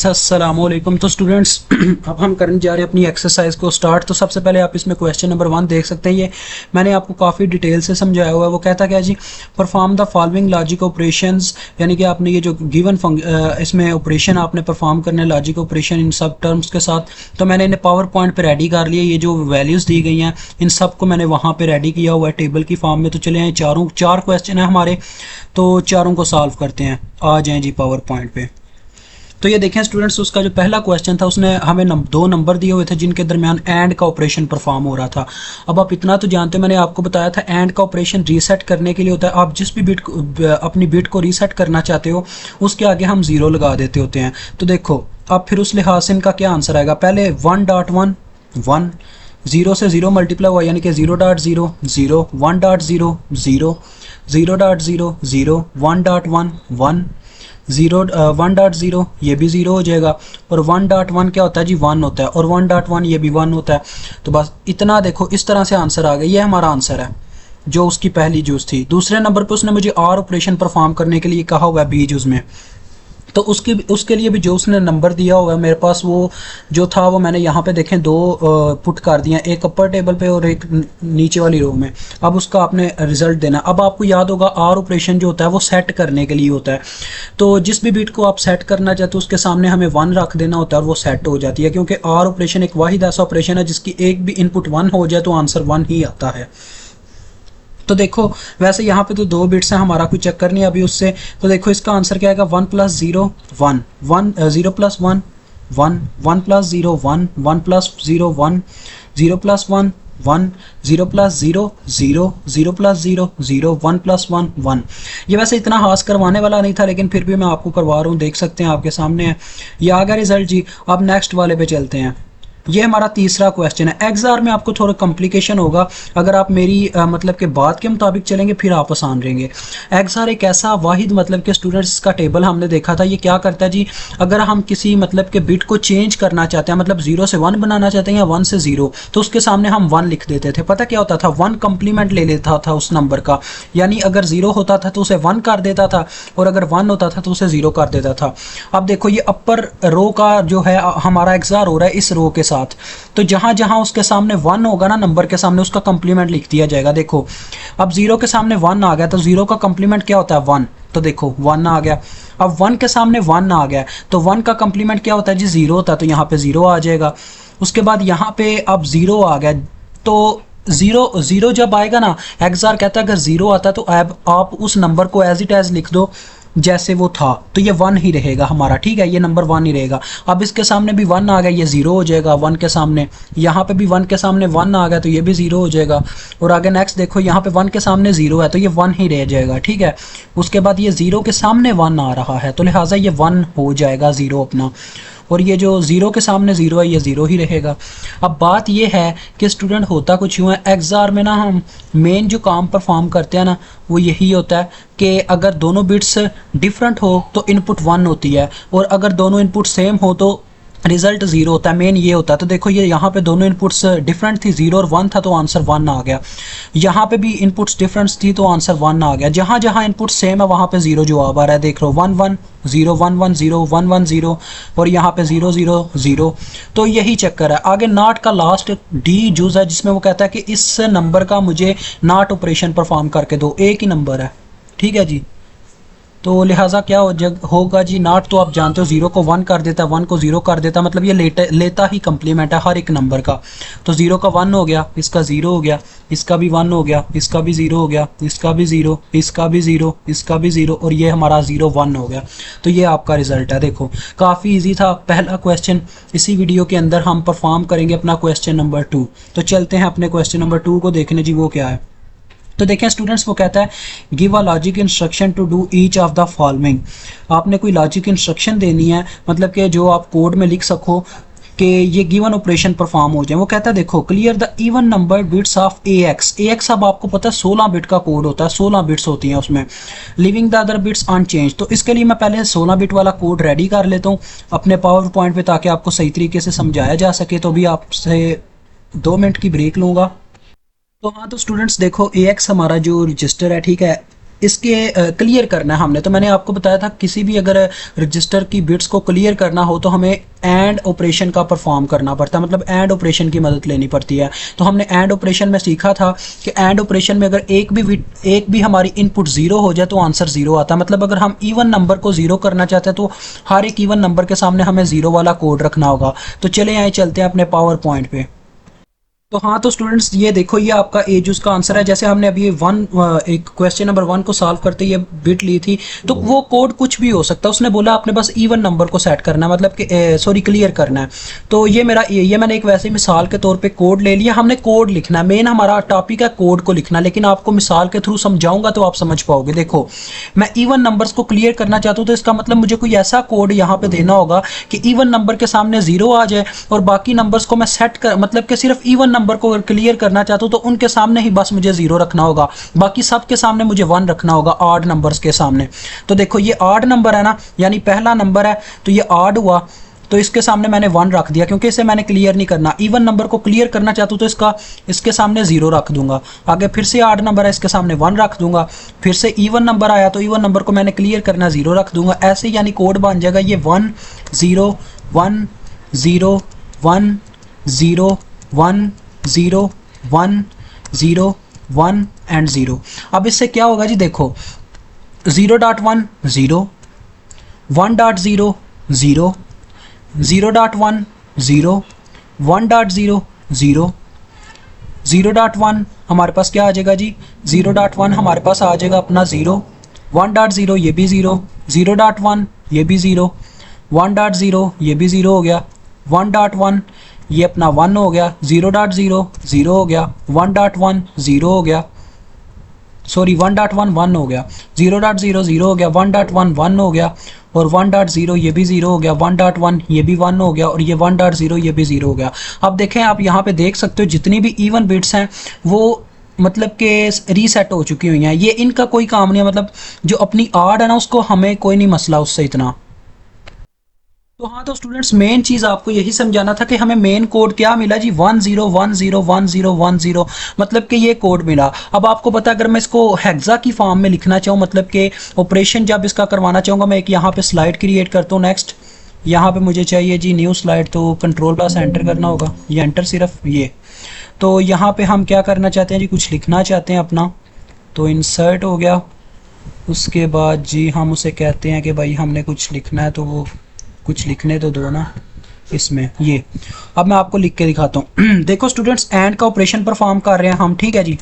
अस्सलामुअलैकुम। तो स्टूडेंट्स अब हम करने जा रहे हैं अपनी एक्सरसाइज को स्टार्ट। तो सबसे पहले आप इसमें क्वेश्चन नंबर 1 देख सकते हैं। ये मैंने आपको काफ़ी डिटेल से समझाया हुआ है। वो कहता क्या जी, perform the following logic operations, यानी कि आपने ये जो गिवन इसमें ऑपरेशन आपने परफॉर्म करने लॉजिक ऑपरेशन इन सब टर्म्स के साथ। तो मैंने इन्हें पावर पॉइंट पर रेडी कर लिया। ये जो वैल्यूज़ दी गई हैं इन सब को मैंने वहाँ पर रेडी किया हुआ है टेबल की फॉर्म में। तो चले आए, चार क्वेश्चन हैं हमारे, तो चारों को सॉल्व करते हैं। आ जाएँ जी पावर पॉइंट पर। तो ये देखें स्टूडेंट्स, उसका जो पहला क्वेश्चन था उसने हमें दो नंबर दिए हुए थे जिनके दरमियान एंड का ऑपरेशन परफॉर्म हो रहा था। अब आप इतना तो जानते हो, मैंने आपको बताया था एंड का ऑपरेशन रीसेट करने के लिए होता है। आप जिस भी बिट अपनी बिट को रीसेट करना चाहते हो उसके आगे हम 0 लगा देते होते हैं। तो देखो अब फिर उस लिहाज से इनका क्या आंसर आएगा। पहले 1.1 1, 0 से 0 मल्टीप्लाई हुआ यानी कि 0.0 0, 1.0 0, 0.0 0, 1.1 1, 1.0 ये भी 0 हो जाएगा। और 1.1 क्या होता है जी, 1 होता है। और 1.1 ये भी 1 होता है। तो बस इतना देखो, इस तरह से आंसर आ गया। ये हमारा आंसर है जो उसकी पहली जूस थी। दूसरे नंबर पे उसने मुझे आर ऑपरेशन परफॉर्म करने के लिए कहा हुआ है बी जूस में। तो उसके लिए भी जो उसने नंबर दिया हुआ है मेरे पास, वो जो था वो मैंने यहाँ पे देखें दो पुट कर दिया, एक अपर टेबल पे और एक नीचे वाली रो में। अब उसका आपने रिजल्ट देना। अब आपको याद होगा आर ऑपरेशन जो होता है वो सेट करने के लिए होता है। तो जिस भी बिट को आप सेट करना चाहते हो उसके सामने हमें 1 रख देना होता है और वो सेट हो जाती है, क्योंकि आर ऑपरेशन एक वाहिद ऐसा ऑपरेशन है जिसकी एक भी इनपुट 1 हो जाए तो आंसर 1 ही आता है। तो देखो वैसे यहाँ पे तो 2 बिट्स हैं, हमारा कोई चक्कर नहीं अभी उससे। तो देखो इसका आंसर क्या आएगा, 1 + 0 1 1, 0 + 1 1, 1 + 0 1, 1 + 0 1, 0 + 1 1, 0 + 0 0, 0 + 0 0, 1 + 1 1। ये वैसे इतना हास करवाने वाला नहीं था, लेकिन फिर भी मैं आपको करवा रहा हूँ। देख सकते हैं आपके सामने है, ये आ गया रिजल्ट जी। अब नेक्स्ट वाले पे चलते हैं। ये हमारा तीसरा क्वेश्चन है। एक्सआर में आपको थोड़ा कॉम्प्लिकेशन होगा, अगर आप मेरी मतलब के बात के मुताबिक चलेंगे फिर आप आसान रहेंगे। एक्सआर एक ऐसा वाहिद मतलब के स्टूडेंट्स का टेबल हमने देखा था। ये क्या करता है जी, अगर हम किसी मतलब के बिट को चेंज करना चाहते हैं, मतलब 0 से 1 बनाना चाहते हैं या 1 से 0, तो उसके सामने हम 1 लिख देते थे। पता क्या होता था, 1 कम्प्लीमेंट ले लेता था उस नंबर का, यानी अगर 0 होता था तो उसे 1 कर देता था और अगर 1 होता था तो उसे 0 कर देता था। अब देखो ये अपर रो का जो है हमारा एक्सआर हो रहा है इस रो के साथ। तो जहां जहां उसके सामने 1 होगा ना नंबर के सामने, उसका कंप्लीमेंट लिख दिया जाएगा। देखो अब 0 के सामने 1 आ गया तो 0 का कंप्लीमेंट क्या होता है, 1। तो देखो 1 आ गया। अब 1 के सामने 1 आ गया तो 1 का कंप्लीमेंट क्या होता है जी, 0 होता है। तो यहाँ पे 0 आ जाएगा। उसके बाद यहाँ पे अब 0 आ गया तो 0 जब आएगा ना, एक्सआर कहता है अगर 0 आता है तो आप उस नंबर को एज इट एज लिख दो जैसे वो था, तो ये 1 ही रहेगा हमारा। ठीक है, ये नंबर 1 ही रहेगा। अब इसके सामने भी 1 आ गया, ये 0 हो जाएगा 1 के सामने। यहाँ पे भी 1 के सामने 1 आ गया तो ये भी 0 हो जाएगा। और आगे नेक्स्ट देखो, यहाँ पे 1 के सामने 0 है तो ये 1 ही रह जाएगा। ठीक है, उसके बाद ये 0 के सामने 1 आ रहा है तो लिहाजा ये 1 हो जाएगा 0 अपना। और ये जो 0 के सामने 0 है ये 0 ही रहेगा। अब बात ये है कि स्टूडेंट होता कुछ यूँ है, एक्सआर में ना हम मेन जो काम परफॉर्म करते हैं ना वो यही होता है कि अगर दोनों बिट्स डिफरेंट हो तो इनपुट 1 होती है, और अगर दोनों इनपुट सेम हो तो रिजल्ट 0 होता है। मेन ये होता है। तो देखो ये यहाँ पे दोनों इनपुट्स डिफरेंट थी, 0 और 1 था तो आंसर 1 आ गया। यहाँ पे भी इनपुट्स डिफरेंस थी तो आंसर 1 आ गया। जहाँ जहाँ इनपुट सेम है वहाँ पे 0 जवाब आ रहा है। देख लो 1 1 0 1 1 0 1 1 0 और यहाँ पे 0 0 0। तो यही चक्कर है। आगे नॉट का लास्ट डी यूज है जिसमें वो कहता है कि इस नंबर का मुझे नॉट ऑपरेशन परफॉर्म करके दो। एक ही नंबर है, ठीक है जी। तो लिहाजा क्या होगा जी, नॉट तो आप जानते हो 0 को 1 कर देता है, 1 को 0 कर देता है, मतलब ये लेता ही कंप्लीमेंट है हर एक नंबर का। तो 0 का 1 हो गया, इसका 0 हो गया, इसका भी 1 हो गया, इसका भी 0 हो गया, इसका भी 0, इसका भी 0, इसका भी 0 और ये हमारा 0 1 हो गया। तो ये आपका रिजल्ट है। देखो काफ़ी ईजी था पहला क्वेश्चन। इसी वीडियो के अंदर हम परफॉर्म करेंगे अपना क्वेश्चन नंबर 2। तो चलते हैं अपने क्वेश्चन नंबर 2 को देखने जी, वो क्या है। तो देखें स्टूडेंट्स, वो कहता है give a logic instruction to do each of the following. आपने कोई लॉजिक इंस्ट्रक्शन देनी है, मतलब कि जो आप कोड में लिख सको कि ये गिवन ऑपरेशन परफॉर्म हो जाए। वो कहता है देखो clear the even number bits of AX। अब आपको पता है 16 बिट का कोड होता है, 16 बिट्स होती हैं उसमें। Living the other bits unchange. तो इसके लिए मैं पहले 16 बिट वाला कोड रेडी कर लेता हूँ अपने पावर पॉइंट पे, ताकि आपको सही तरीके से समझाया जा सके। तो भी आपसे 2 मिनट की ब्रेक लूँगा। तो हाँ, तो स्टूडेंट्स देखो AX हमारा जो रजिस्टर है, ठीक है, इसके क्लियर करना है हमने। तो मैंने आपको बताया था किसी भी अगर रजिस्टर की बिट्स को क्लियर करना हो तो हमें एंड ऑपरेशन का परफॉर्म करना पड़ता है, मतलब एंड ऑपरेशन की मदद लेनी पड़ती है। तो हमने एंड ऑपरेशन में सीखा था कि एंड ऑपरेशन में अगर एक भी हमारी इनपुट ज़ीरो हो जाए तो आंसर ज़ीरो आता है। मतलब अगर हम इवन नंबर को ज़ीरो करना चाहते हैं तो हर एक इवन नंबर के सामने हमें ज़ीरो वाला कोड रखना होगा। तो चले आए चलते हैं अपने पावर पॉइंट पे। तो हाँ, तो स्टूडेंट्स ये देखो, ये आपका ए जूस का आंसर है। जैसे हमने अभी एक क्वेश्चन नंबर 1 को सॉल्व करते ये बिट ली थी, तो वो कोड कुछ भी हो सकता है। उसने बोला आपने बस इवन नंबर को सेट करना है, मतलब कि सॉरी क्लियर करना है। तो ये मेरा ये मैंने एक वैसे मिसाल के तौर पे कोड ले लिया। हमने कोड लिखना है, मेन हमारा टॉपिक है कोड को लिखना, लेकिन आपको मिसाल के थ्रू समझाऊंगा तो आप समझ पाओगे। देखो, मैं इवन नंबर्स को क्लियर करना चाहता हूँ तो इसका मतलब मुझे कोई ऐसा कोड यहाँ पे देना होगा कि इवन नंबर के सामने ज़ीरो आ जाए और बाकी नंबर्स को मैं सेट कर, मतलब कि सिर्फ इवन नंबर को क्लियर करना चाहता हूं तो उनके सामने ही बस मुझे ज़ीरो रखना होगा, बाकी सब के सामने मुझे 1 रखना होगा, ऑड नंबर्स के सामने। तो देखो ये ऑड नंबर है ना, यानी पहला नंबर है तो ये ऑड हुआ, तो इसके सामने मैंने 1 रख दिया क्योंकि इसे मैंने क्लियर नहीं करना। इवन नंबर को क्लियर करना चाहता हूँ तो इसके सामने 0 रख दूंगा। आगे फिर से ऑड नंबर है, इसके सामने 1 रख दूंगा। फिर से इवन नंबर आया तो इवन नंबर को मैंने क्लियर करना, 0 रख दूंगा। ऐसे यानी कोड बन जाएगा ये 1 0 1 0 1 0 1 0 1 0 1 एंड 0। अब इससे क्या होगा जी, देखो 0.1 0 1.0 0 0.1 0 1.0 0 0.1 हमारे पास क्या आ जाएगा जी, 0.1 हमारे पास आ जाएगा अपना 0, 1.0 ये भी 0, 0.1 ये भी 0, 1.0 ये भी 0 हो गया, 1.1 ये अपना 1 हो गया, 0.0 0 हो गया, 1.1 0 हो गया, सॉरी 1.1 1 हो गया, 0.0 0 हो गया, 1.1 1 हो गया और 1.0 ये भी 0 हो गया, 1.1 ये भी 1 हो गया और ये 1.0 ये भी 0 हो गया। अब देखें, आप यहाँ पे देख सकते हो जितनी भी इवन बिट्स हैं वो मतलब के रीसेट हो चुकी हुई हैं। ये इनका कोई काम नहीं है, मतलब जो अपनी ऑड है ना उसको हमें कोई नहीं मसला उससे इतना। तो हाँ, तो स्टूडेंट्स मेन चीज़ आपको यही समझाना था कि हमें मेन कोड क्या मिला जी, 1 0 1 0 1 0 1 0, मतलब कि ये कोड मिला। अब आपको पता, अगर मैं इसको हेक्सा की फॉर्म में लिखना चाहूँ, मतलब कि ऑपरेशन जब इसका करवाना चाहूँगा, मैं एक यहाँ पे स्लाइड क्रिएट करता हूँ। नेक्स्ट यहाँ पे मुझे चाहिए जी न्यू स्लाइड, तो कंट्रोल प्लस एंटर करना होगा, ये एंटर सिर्फ ये। तो यहाँ पे हम क्या करना चाहते हैं जी, कुछ लिखना चाहते हैं अपना, तो इंसर्ट हो गया। उसके बाद जी हम उसे कहते हैं कि भाई हमने कुछ लिखना है, तो वो कुछ लिखने तो दो ना इसमें। ये अब मैं आपको लिख के दिखाता हूँ। देखो स्टूडेंट्स, एंड का ऑपरेशन परफॉर्म कर रहे हैं हम, ठीक है जी,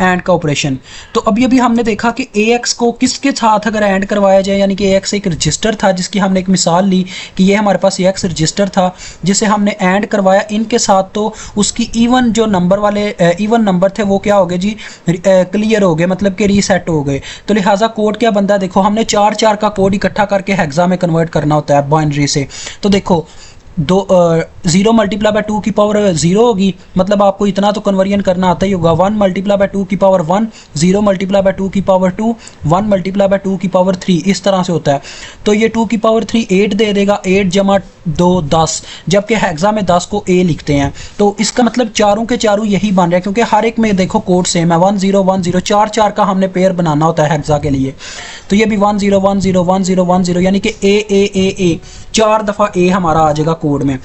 एंड का ऑपरेशन। तो अभी अभी हमने देखा कि AX को किसके साथ अगर एंड करवाया जाए, यानी कि AX एक रजिस्टर था जिसकी हमने एक मिसाल ली कि ये हमारे पास AX रजिस्टर था जिसे हमने एंड करवाया इनके साथ, तो उसकी इवन जो नंबर वाले इवन नंबर थे वो क्या हो गए जी, क्लियर हो गए, मतलब कि रीसेट हो गए। तो लिहाजा कोड क्या बनता है, देखो हमने 4 4 का कोड इकट्ठा करके हेक्सा में कन्वर्ट करना होता है बाइनरी से। तो देखो 0 मल्टीप्लाई बाय 2 की पावर 0 होगी, मतलब आपको इतना तो कन्वर्जन करना आता ही होगा। 1 मल्टीप्लाई बाय 2 की पावर 1, 0 मल्टीप्लाई बाय 2 की पावर 2, 1 मल्टीप्लाई बाय 2 की पावर 3, इस तरह से होता है। तो ये 2 की पावर 3 8 दे देगा, 8 जमा 2 10, जबकि हेक्सा में 10 को A लिखते हैं। तो इसका मतलब चारों के चारों यही बन रहा है, क्योंकि हर एक में देखो कोड सेम है, 1 0 1 0, 4 4 का हमने पेयर बनाना होता है हेक्सा के लिए। तो ये भी 1 0 1 0 1 0 1 0, यानी कि A 4 दफ़ा A हमारा आ जाएगा कोड में।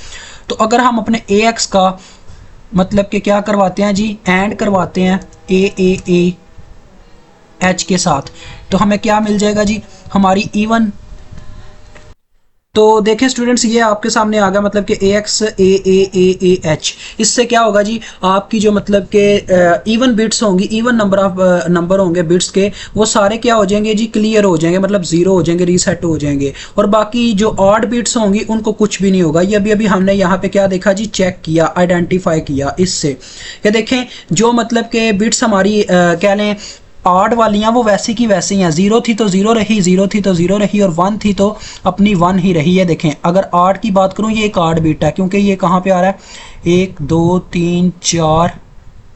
तो अगर हम अपने AX का मतलब कि क्या करवाते हैं जी, एंड करवाते हैं A H के साथ, तो हमें क्या मिल जाएगा जी, हमारी इवन। तो देखें स्टूडेंट्स, ये आपके सामने आ गया, मतलब कि AX AH। इससे क्या होगा जी, आपकी जो मतलब कि इवन बिट्स होंगी, इवन नंबर होंगे बिट्स के, वो सारे क्या हो जाएंगे जी, क्लियर हो जाएंगे, मतलब 0 हो जाएंगे, रीसेट हो जाएंगे। और बाकी जो ऑड बिट्स होंगी उनको कुछ भी नहीं होगा। ये अभी हमने यहाँ पे क्या देखा जी, चेक किया, आइडेंटिफाई किया इससे। ये देखें जो मतलब के बिट्स हमारी कह लें ऑड वालियाँ वो वैसी की वैसी हैं, 0 थी तो 0 रही, 0 थी तो 0 रही और 1 थी तो अपनी 1 ही रही है। देखें अगर ऑड की बात करूँ, ये एक ऑड बिट है क्योंकि ये कहाँ पे आ रहा है, 1 2 3 4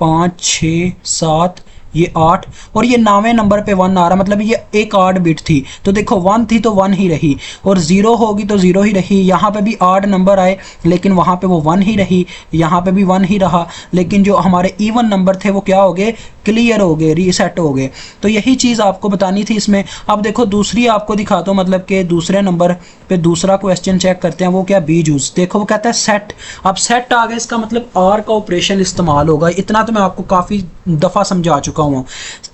5 6 7 ये 8 और ये 9वें नंबर पे 1 आ रहा, मतलब ये एक 8 बिट थी, तो देखो 1 थी तो 1 ही रही, और 0 होगी तो 0 ही रही। यहाँ पे भी 8 नंबर आए लेकिन वहाँ पे वो 1 ही रही, यहाँ पे भी 1 ही रहा, लेकिन जो हमारे इवन नंबर थे वो क्या हो गए, क्लियर हो गए, रीसेट हो गए। तो यही चीज़ आपको बतानी थी इसमें। अब देखो दूसरी आपको दिखाता हूँ, मतलब कि दूसरे नंबर पे दूसरा क्वेश्चन चेक करते हैं, वो क्या बी यूज। देखो वो कहता है सेट। अब सेट आ गया, इसका मतलब आर का ऑपरेशन इस्तेमाल होगा। इतना तो मैं आपको काफ़ी दफ़ा समझा चुका हूँ।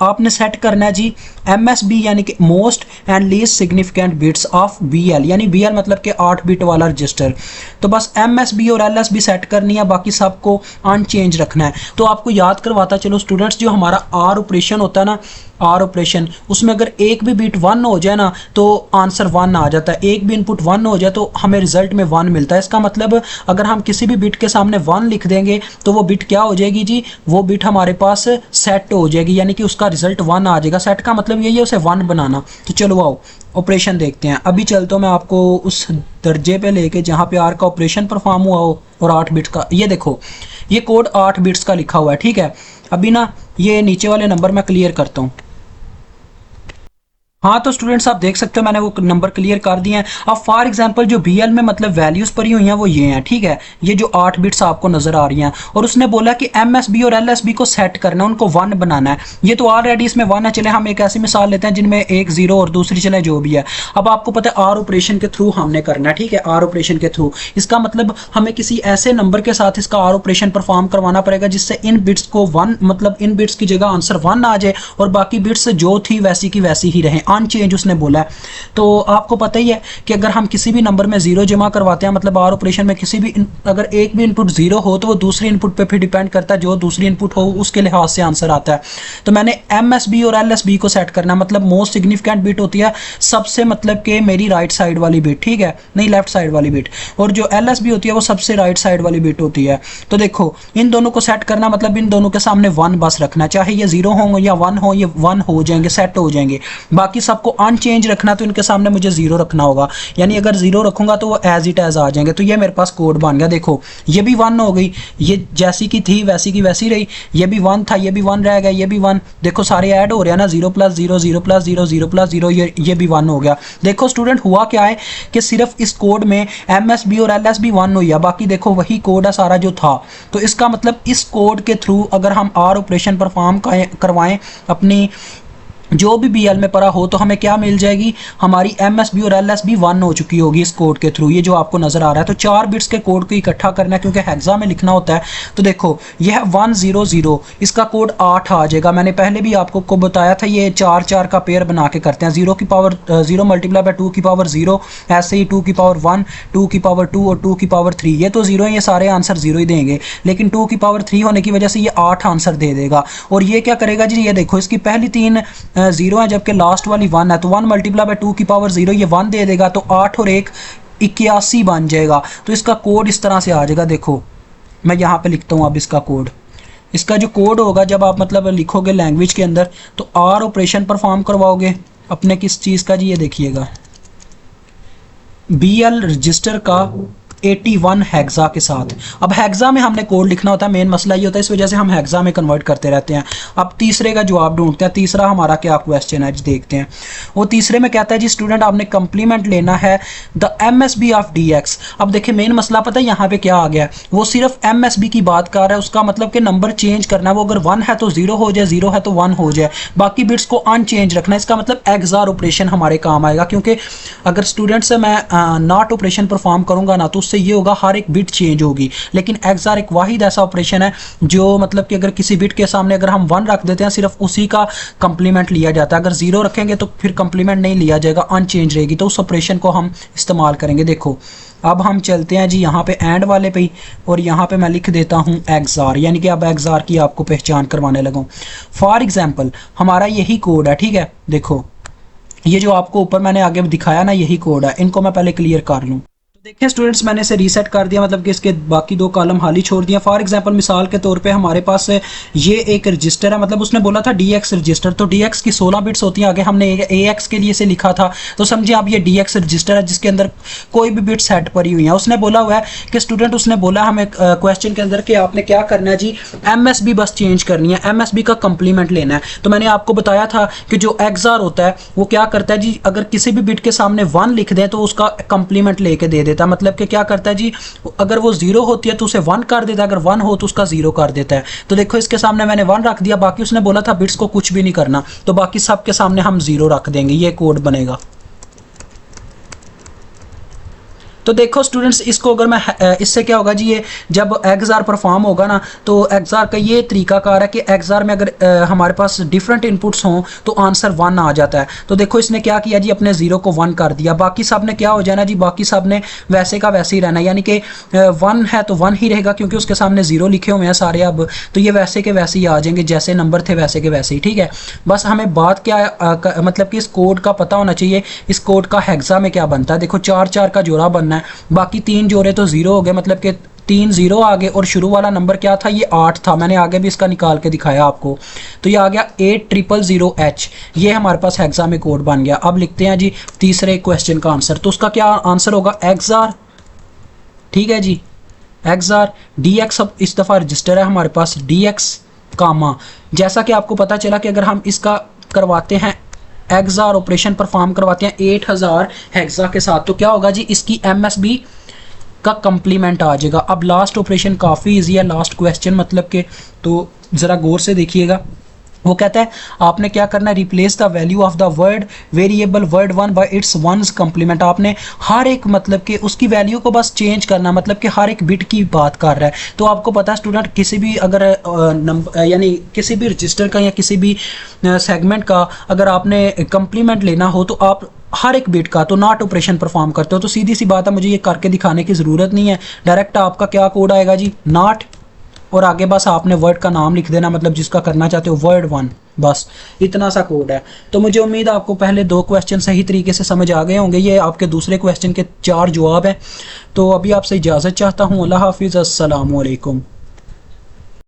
आपने सेट करना है जी MSB यानी कि most and least significant bits of BL, यानी BL मतलब कि 8 बिट वाला रजिस्टर। तो बस MSB और LSB सेट करनी है, बाकी सबको अनचेंज रखना है। तो आपको याद करवाता चलो स्टूडेंट्स, जो हमारा आर ऑपरेशन होता है ना, आर ऑपरेशन, उसमें अगर एक भी बिट 1 हो जाए ना तो आंसर 1 आ जाता है। एक भी इनपुट 1 हो जाए तो हमें रिजल्ट में 1 मिलता है। इसका मतलब अगर हम किसी भी बिट के सामने 1 लिख देंगे तो वो बिट क्या हो जाएगी जी, वो बिट हमारे पास सेट हो जाएगी, यानी कि उसका रिजल्ट 1 आ जाएगा। सेट का मतलब यही है उसे 1 बनाना। तो चलो आओ ऑपरेशन देखते हैं। अभी चलता हूँ मैं आपको उस दर्जे पे लेके जहाँ पे आर का ऑपरेशन परफॉर्म हुआ हो और 8 बिट्स का। ये देखो ये कोड 8 बिट्स का लिखा हुआ है, ठीक है। अभी ना ये नीचे वाले नंबर मैं क्लियर करता हूँ। हाँ तो स्टूडेंट्स आप देख सकते हो मैंने वो नंबर क्लियर कर दिए हैं। अब फॉर एग्जांपल जो BL में मतलब वैल्यूज पड़ी हुई हैं वो ये हैं, ठीक है। ये जो 8 बिट्स आपको नजर आ रही हैं, और उसने बोला कि MSB और LSB को सेट करना है, उनको 1 बनाना है। ये तो ऑलरेडी इसमें 1 है। चले हम एक ऐसी मिसाल लेते हैं जिनमें एक 0 और दूसरी चले जो भी है। अब आपको पता है आर ऑपरेशन के थ्रू हमने करना है, ठीक है। आर ऑपरेशन के थ्रू इसका मतलब हमें किसी ऐसे नंबर के साथ इसका आर ऑपरेशन परफॉर्म करवाना पड़ेगा जिससे इन बिट्स को 1, मतलब इन बिट्स की जगह आंसर 1 आ जाए और बाकी बिट्स जो थी वैसी की वैसी ही रहें, अनचेंज उसने बोला है। तो आपको पता ही है कि अगर हम किसी भी नंबर में 0 जमा करवाते हैं, मतलब आर ऑपरेशन में किसी भी अगर एक भी इनपुट 0 हो तो वो दूसरी इनपुट पे फिर डिपेंड करता है, जो दूसरी इनपुट हो उसके लिहाज से आंसर आता है। तो मैंने MSB और LSB को सेट करना, मतलब मोस्ट सिग्निफिकेंट बिट होती है सबसे, मतलब कि मेरी राइट साइड वाली बिट, ठीक है, नहीं लेफ्ट साइड वाली बिट, और जो LSB होती है वो सबसे राइट साइड वाली बिट होती है। तो देखो इन दोनों को सेट करना मतलब इन दोनों के सामने 1 बस रखना, चाहे ये 0 हो या 1 हो, ये 1 हो जाएंगे, सेट हो जाएंगे। बाकी सबको अनचेंज रखना, तो इनके सामने मुझे 0 रखना होगा, यानी अगर 0 रखूंगा तो वो एज इट एज आ जाएंगे। तो ये मेरे पास कोड बन गया। देखो ये भी 1 हो गई, ये जैसी की थी वैसी की वैसी रही, ये भी 1 था, ये भी 1 रह गया, ये भी 1। देखो सारे ऐड हो रहे हैं ना, 0 + 0 0 + 0 0 + 0, ये भी 1 हो गया। देखो स्टूडेंट हुआ क्या है कि सिर्फ इस कोड में MSB और LSB 1 हुई है, बाकी देखो वही कोड है सारा जो था। तो इसका मतलब इस कोड के थ्रू अगर हम आर ऑपरेशन परफॉर्म करवाएं अपनी जो भी BL में पड़ा हो तो हमें क्या मिल जाएगी, हमारी MSB और LSB 1 हो चुकी होगी इस कोड के थ्रू, ये जो आपको नजर आ रहा है। तो 4 बिट्स के कोड को इकट्ठा करना है क्योंकि हेक्सा में लिखना होता है। तो देखो यह 100, इसका कोड 8 आ जाएगा। मैंने पहले भी आपको बताया था ये 4 4 का पेयर बना के करते हैं। 0 की पावर 0 × 2 की पावर 0, ऐसे ही 2 की पावर 1, 2 की पावर 2 और 2 की पावर 3। ये तो 0 है, ये सारे आंसर 0 ही देंगे, लेकिन 2 की पावर 3 होने की वजह से ये 8 आंसर दे देगा। और ये क्या करेगा जी, ये देखो इसकी पहली 3 0 है जबकि लास्ट वाली 1 है, तो 1 × 2 की पावर 0 ये 1 दे देगा, तो 8 और 1 81 बन जाएगा। तो इसका कोड इस तरह से आ जाएगा। देखो मैं यहाँ पे लिखता हूँ अब इसका कोड। इसका जो कोड होगा जब आप मतलब लिखोगे लैंग्वेज के अंदर, तो आर ऑपरेशन परफॉर्म करवाओगे अपने किस चीज़ का जी, ये देखिएगा BL रजिस्टर का 81 हेक्सा के साथ। अब हेक्सा में हमने कोड लिखना होता है, मेन मसला ये होता है, इस वजह से हम हेक्सा में कन्वर्ट करते रहते हैं। अब तीसरे का जवाब ढूंढते हैं। तीसरा हमारा क्या क्वेश्चन है जी, देखते हैं। वो तीसरे में कहता है जी स्टूडेंट आपने कंप्लीमेंट लेना है द MSB ऑफ DX। अब देखिए मेन मसला पता है यहाँ पे क्या आ गया, वो सिर्फ MSB की बात कर रहा है, उसका मतलब कि नंबर चेंज करना है। वो अगर 1 है तो 0 हो जाए, 0 है तो 1 हो जाए, बाकी बिट्स को अनचेंज रखना है। इसका मतलब एक्सआर ऑपरेशन हमारे काम आएगा, क्योंकि अगर स्टूडेंट से मैं नॉट ऑपरेशन परफॉर्म करूंगा ना तो उससे ये होगा हर एक बिट चेंज होगी। लेकिन एक्सआर एक वाहिद ऐसा ऑपरेशन है जो मतलब कि अगर किसी बिट के सामने अगर हम 1 रख देते हैं सिर्फ उसी का कंप्लीमेंट लिया जाता है। अगर 0 रखेंगे तो फिर कंप्लीमेंट नहीं लिया जाएगा, अनचेंज रहेगी। तो उस ऑपरेशन को हम इस्तेमाल करेंगे। देखो अब हम चलते हैं जी यहाँ पे एंड वाले पे, और यहाँ पे मैं लिख देता हूँ एक्सआर, यानी कि अब एक्सआर की आपको पहचान करवाने लगा। फॉर एग्जाम्पल हमारा यही कोड है, ठीक है। देखो ये जो आपको ऊपर मैंने आगे दिखाया ना, यही कोड है। इनको मैं पहले क्लियर कर लूँ। देखिए स्टूडेंट्स, मैंने इसे रीसेट कर दिया, मतलब कि इसके बाकी दो कॉलम खाली छोड़ दिया। फॉर एग्जांपल मिसाल के तौर पे हमारे पास ये एक रजिस्टर है, मतलब उसने बोला था DX रजिस्टर, तो DX की 16 बिट्स होती हैं। आगे हमने AX के लिए इसे लिखा था, तो समझिए आप ये DX रजिस्टर है जिसके अंदर कोई भी बिट सेट पड़ी हुई है। उसने बोला हुआ है कि स्टूडेंट, उसने बोला हमें क्वेश्चन के अंदर कि आपने क्या करना है जी, MSB बस चेंज करनी है, MSB का कंप्लीमेंट लेना है। तो मैंने आपको बताया था कि जो XOR होता है वो क्या करता है जी, अगर किसी भी बिट के सामने 1 लिख दें तो उसका कंप्लीमेंट लेके दे देता है। मतलब कि क्या करता है जी, अगर वो 0 होती है तो उसे 1 कर देता है, अगर 1 हो तो उसका 0 कर देता है। तो देखो इसके सामने मैंने 1 रख दिया, बाकी उसने बोला था बिट्स को कुछ भी नहीं करना, तो बाकी सब के सामने हम 0 रख देंगे, ये कोड बनेगा। तो देखो स्टूडेंट्स, इसको अगर मैं इससे क्या होगा जी, ये जब XOR परफॉर्म होगा ना, तो XOR का ये तरीकाकार है कि XOR में अगर हमारे पास डिफरेंट इनपुट्स हों तो आंसर 1 आ जाता है। तो देखो इसने क्या किया जी, अपने 0 को 1 कर दिया, बाकी सब ने क्या हो जाना जी, बाकी सब ने वैसे का वैसे ही रहना, यानी कि 1 है तो 1 ही रहेगा क्योंकि उसके सामने 0 लिखे हुए हैं सारे। अब तो ये वैसे के वैसे ही आ जाएंगे, जैसे नंबर थे वैसे के वैसे ही, ठीक है। बस हमें बात क्या मतलब कि इस कोड का पता होना चाहिए, इस कोड का हेक्सा में क्या बनता है। देखो 4-4 का जोड़ा बनना, बाकी 3 जोड़े तो 0 हो गए, मतलब कि 3 0 आ गए, और शुरू वाला नंबर क्या था, ये 8 था। मैंने आगे भी इसका निकाल के दिखाया आपको, तो ये आ गया 8000H। ये हमारे पास हेक्सा में कोड बन गया। अब लिखते हैं जी तीसरे क्वेश्चन का आंसर, तो उसका क्या आंसर होगा, XOR, ठीक है जी, XOR DX। अब इस दफ़ा रजिस्टर है हमारे पास DX कामा, जैसा कि आपको पता चला कि अगर हम इसका करवाते हैं XOR ऑपरेशन परफॉर्म करवाते हैं 8000 हेक्सा के साथ, तो क्या होगा जी, इसकी MSB का कंप्लीमेंट आ जाएगा। अब लास्ट ऑपरेशन काफ़ी इजी है, लास्ट क्वेश्चन मतलब के, तो ज़रा गौर से देखिएगा। वो कहता है आपने क्या करना है, replace the value of the word variable word 1 bye it's 1's complement. आपने हर एक मतलब कि उसकी वैल्यू को बस चेंज करना, मतलब कि हर एक बिट की बात कर रहा है। तो आपको पता है स्टूडेंट, किसी भी अगर नंबर यानी किसी भी रजिस्टर का या किसी भी सेगमेंट का अगर आपने कंप्लीमेंट लेना हो तो आप हर एक बिट का तो नॉट ऑपरेशन परफॉर्म करते हो। तो सीधी सी बात है, मुझे ये करके दिखाने की ज़रूरत नहीं है, डायरेक्ट आपका क्या कोड आएगा जी, नॉट, और आगे बस आपने वर्ड का नाम लिख देना, मतलब जिसका करना चाहते हो वर्ड 1, बस इतना सा कोड है। तो मुझे उम्मीद है आपको पहले 2 क्वेश्चन सही तरीके से समझ आ गए होंगे। ये आपके दूसरे क्वेश्चन के 4 जवाब हैं। तो अभी आपसे इजाज़त चाहता हूँ। अल्लाह हाफिज़, अस्सलाम वालेकुम।